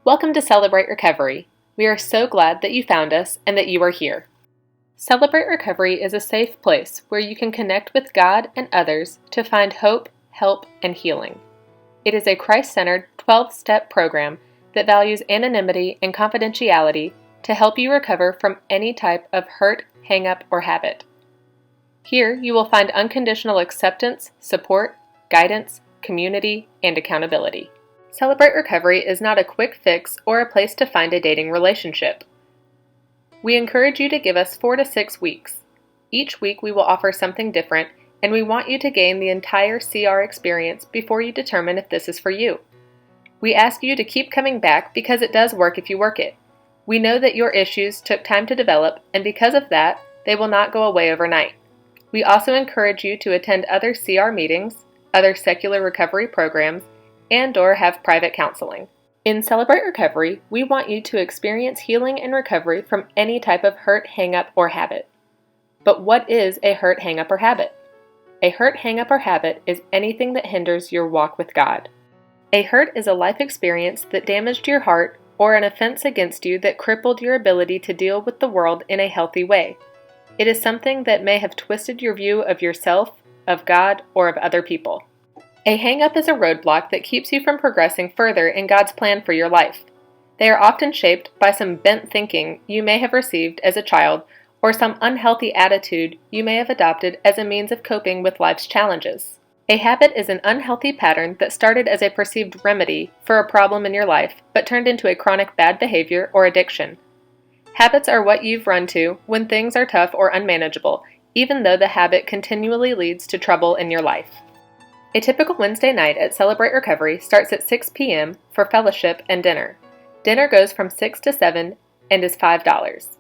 Welcome to Celebrate Recovery. We are so glad that you found us and that you are here. Celebrate Recovery is a safe place where you can connect with God and others to find hope, help, and healing. It is a Christ-centered 12-step program that values anonymity and confidentiality to help you recover from any type of hurt, hang-up, or habit. Here you will find unconditional acceptance, support, guidance, community, and accountability. Celebrate Recovery is not a quick fix or a place to find a dating relationship. We encourage you to give us 4 to 6 weeks. Each week we will offer something different, and we want you to gain the entire CR experience before you determine if this is for you. We ask you to keep coming back because it does work if you work it. We know that your issues took time to develop, and because of that, they will not go away overnight. We also encourage you to attend other CR meetings, other secular recovery programs, and/or have private counseling. In Celebrate Recovery, we want you to experience healing and recovery from any type of hurt, hang-up, or habit. But what is a hurt, hang-up, or habit? A hurt, hang-up, or habit is anything that hinders your walk with God. A hurt is a life experience that damaged your heart or an offense against you that crippled your ability to deal with the world in a healthy way. It is something that may have twisted your view of yourself, of God, or of other people. A hang-up is a roadblock that keeps you from progressing further in God's plan for your life. They are often shaped by some bent thinking you may have received as a child or some unhealthy attitude you may have adopted as a means of coping with life's challenges. A habit is an unhealthy pattern that started as a perceived remedy for a problem in your life but turned into a chronic bad behavior or addiction. Habits are what you've run to when things are tough or unmanageable, even though the habit continually leads to trouble in your life. A typical Wednesday night at Celebrate Recovery starts at 6 p.m. for fellowship and dinner. Dinner goes from 6 to 7 and is $5.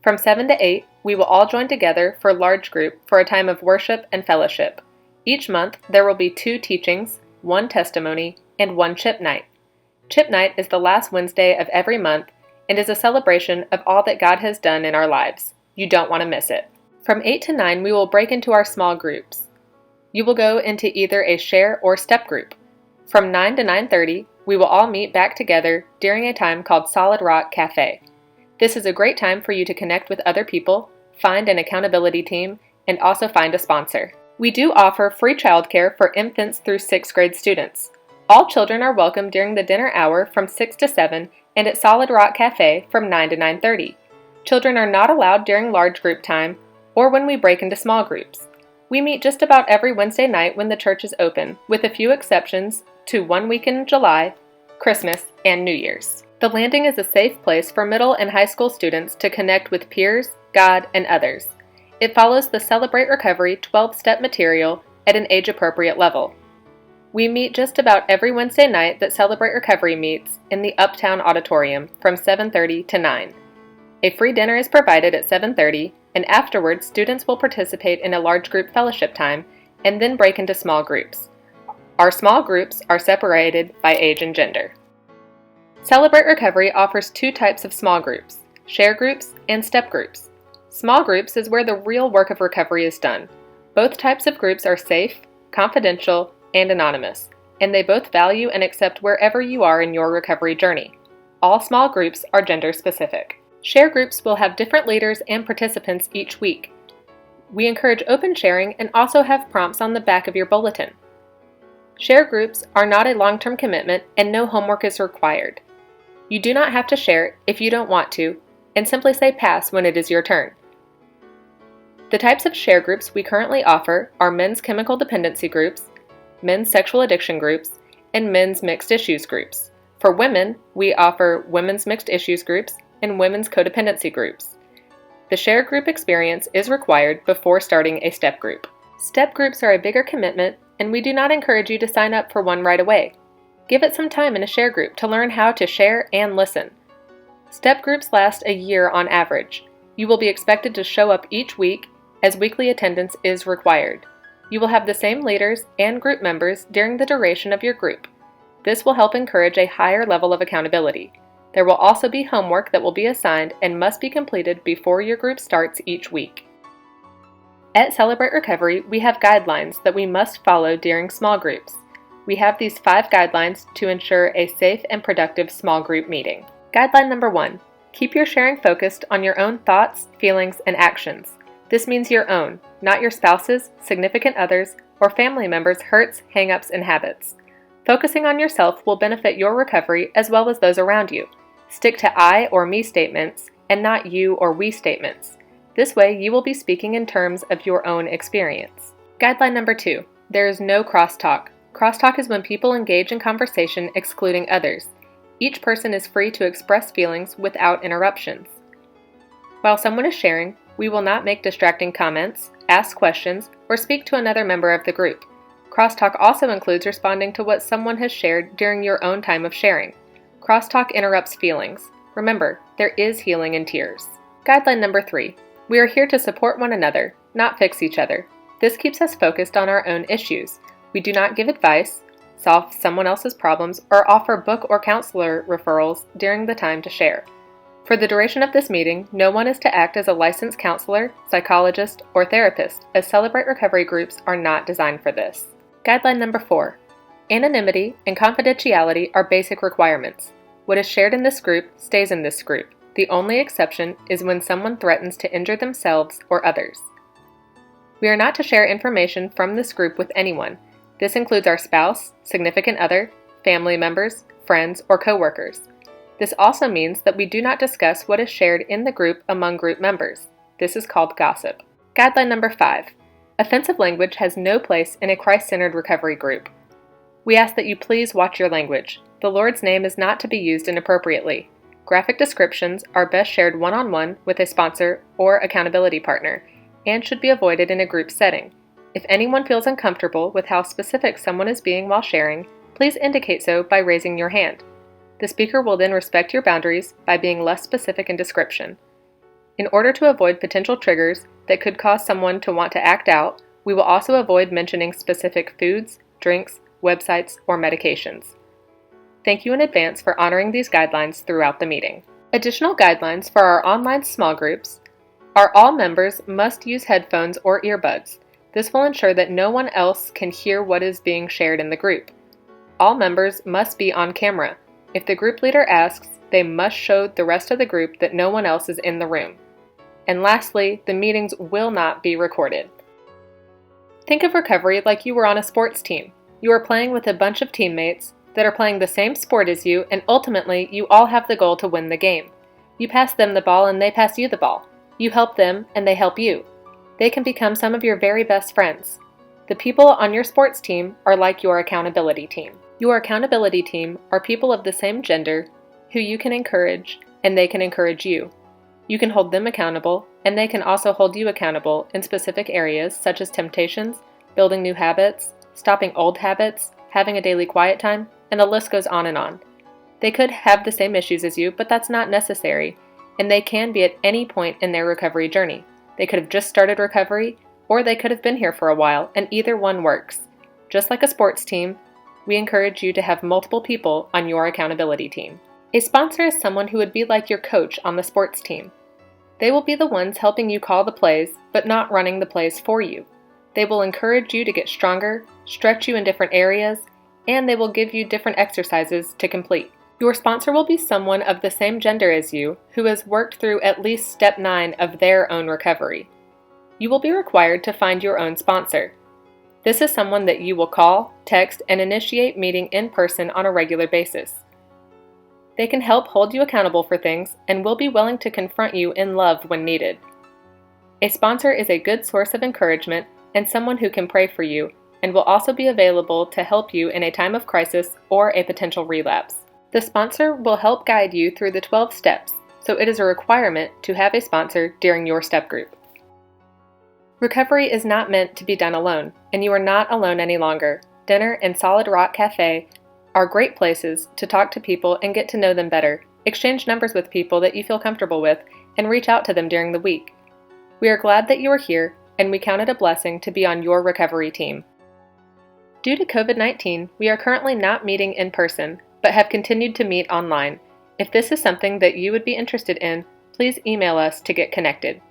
From 7 to 8, we will all join together for large group for a time of worship and fellowship. Each month, there will be 2 teachings, 1 testimony, and 1 chip night. Chip night is the last Wednesday of every month and is a celebration of all that God has done in our lives. You don't want to miss it. From 8 to 9, we will break into our small groups. You will go into either a share or step group. From 9 to 9:30, we will all meet back together during a time called Solid Rock Cafe. This is a great time for you to connect with other people, find an accountability team, and also find a sponsor. We do offer free childcare for infants through 6th grade students. All children are welcome during the dinner hour from 6 to 7 and at Solid Rock Cafe from 9 to 9:30. Children are not allowed during large group time or when we break into small groups. We meet just about every Wednesday night when the church is open, with a few exceptions to 1 weekend in July, Christmas, and New Year's. The Landing is a safe place for middle and high school students to connect with peers, God, and others. It follows the Celebrate Recovery 12-step material at an age-appropriate level. We meet just about every Wednesday night that Celebrate Recovery meets in the Uptown Auditorium from 7:30 to 9. A free dinner is provided at 7:30, and afterwards students will participate in a large group fellowship time and then break into small groups. Our small groups are separated by age and gender. Celebrate Recovery offers 2 types of small groups, share groups and step groups. Small groups is where the real work of recovery is done. Both types of groups are safe, confidential, and anonymous, and they both value and accept wherever you are in your recovery journey. All small groups are gender specific. Share groups will have different leaders and participants each week. We encourage open sharing and also have prompts on the back of your bulletin. Share groups are not a long-term commitment and no homework is required. You do not have to share if you don't want to, and simply say pass when it is your turn. The types of share groups we currently offer are men's chemical dependency groups, men's sexual addiction groups, and men's mixed issues groups. For women, we offer women's mixed issues groups and women's codependency groups. The share group experience is required before starting a step group. Step groups are a bigger commitment, and we do not encourage you to sign up for one right away. Give it some time in a share group to learn how to share and listen. Step groups last a year on average. You will be expected to show up each week as weekly attendance is required. You will have the same leaders and group members during the duration of your group. This will help encourage a higher level of accountability. There will also be homework that will be assigned and must be completed before your group starts each week. At Celebrate Recovery, we have guidelines that we must follow during small groups. We have these 5 guidelines to ensure a safe and productive small group meeting. Guideline number 1. Keep your sharing focused on your own thoughts, feelings, and actions. This means your own, not your spouse's, significant others, or family members' hurts, hang-ups, and habits. Focusing on yourself will benefit your recovery as well as those around you. Stick to I or me statements and not you or we statements. This way, you will be speaking in terms of your own experience. Guideline number 2. There is no crosstalk. Crosstalk is when people engage in conversation excluding others. Each person is free to express feelings without interruptions. While someone is sharing, we will not make distracting comments, ask questions, or speak to another member of the group. Crosstalk also includes responding to what someone has shared during your own time of sharing. Crosstalk interrupts feelings. Remember, there is healing in tears. Guideline number 3. We are here to support one another, not fix each other. This keeps us focused on our own issues. We do not give advice, solve someone else's problems, or offer book or counselor referrals during the time to share. For the duration of this meeting, no one is to act as a licensed counselor, psychologist, or therapist, as Celebrate Recovery groups are not designed for this. Guideline number 4. Anonymity and confidentiality are basic requirements. What is shared in this group stays in this group. The only exception is when someone threatens to injure themselves or others. We are not to share information from this group with anyone. This includes our spouse, significant other, family members, friends, or coworkers. This also means that we do not discuss what is shared in the group among group members. This is called gossip. Guideline number 5. Offensive language has no place in a Christ-centered recovery group. We ask that you please watch your language. The Lord's name is not to be used inappropriately. Graphic descriptions are best shared one-on-one with a sponsor or accountability partner, and should be avoided in a group setting. If anyone feels uncomfortable with how specific someone is being while sharing, please indicate so by raising your hand. The speaker will then respect your boundaries by being less specific in description. In order to avoid potential triggers that could cause someone to want to act out, we will also avoid mentioning specific foods, drinks, websites, or medications. Thank you in advance for honoring these guidelines throughout the meeting. Additional guidelines for our online small groups are all members must use headphones or earbuds. This will ensure that no one else can hear what is being shared in the group. All members must be on camera. If the group leader asks, they must show the rest of the group that no one else is in the room. And lastly, the meetings will not be recorded. Think of recovery like you were on a sports team. You are playing with a bunch of teammates that are playing the same sport as you, and ultimately, you all have the goal to win the game. You pass them the ball and they pass you the ball. You help them and they help you. They can become some of your very best friends. The people on your sports team are like your accountability team. Your accountability team are people of the same gender who you can encourage and they can encourage you. You can hold them accountable and they can also hold you accountable in specific areas such as temptations, building new habits, stopping old habits, having a daily quiet time, and the list goes on and on. They could have the same issues as you, but that's not necessary, and they can be at any point in their recovery journey. They could have just started recovery, or they could have been here for a while, and either one works. Just like a sports team, we encourage you to have multiple people on your accountability team. A sponsor is someone who would be like your coach on the sports team. They will be the ones helping you call the plays, but not running the plays for you. They will encourage you to get stronger, stretch you in different areas, and they will give you different exercises to complete. Your sponsor will be someone of the same gender as you who has worked through at least step 9 of their own recovery. You will be required to find your own sponsor. This is someone that you will call, text, and initiate meeting in person on a regular basis. They can help hold you accountable for things and will be willing to confront you in love when needed. A sponsor is a good source of encouragement and someone who can pray for you and will also be available to help you in a time of crisis or a potential relapse. The sponsor will help guide you through the 12 steps, so it is a requirement to have a sponsor during your step group. Recovery is not meant to be done alone, and you are not alone any longer. Dinner and Solid Rock Cafe are great places to talk to people and get to know them better, exchange numbers with people that you feel comfortable with, and reach out to them during the week. We are glad that you are here, and we count it a blessing to be on your recovery team. Due to COVID-19, we are currently not meeting in person, but have continued to meet online. If this is something that you would be interested in, please email us to get connected.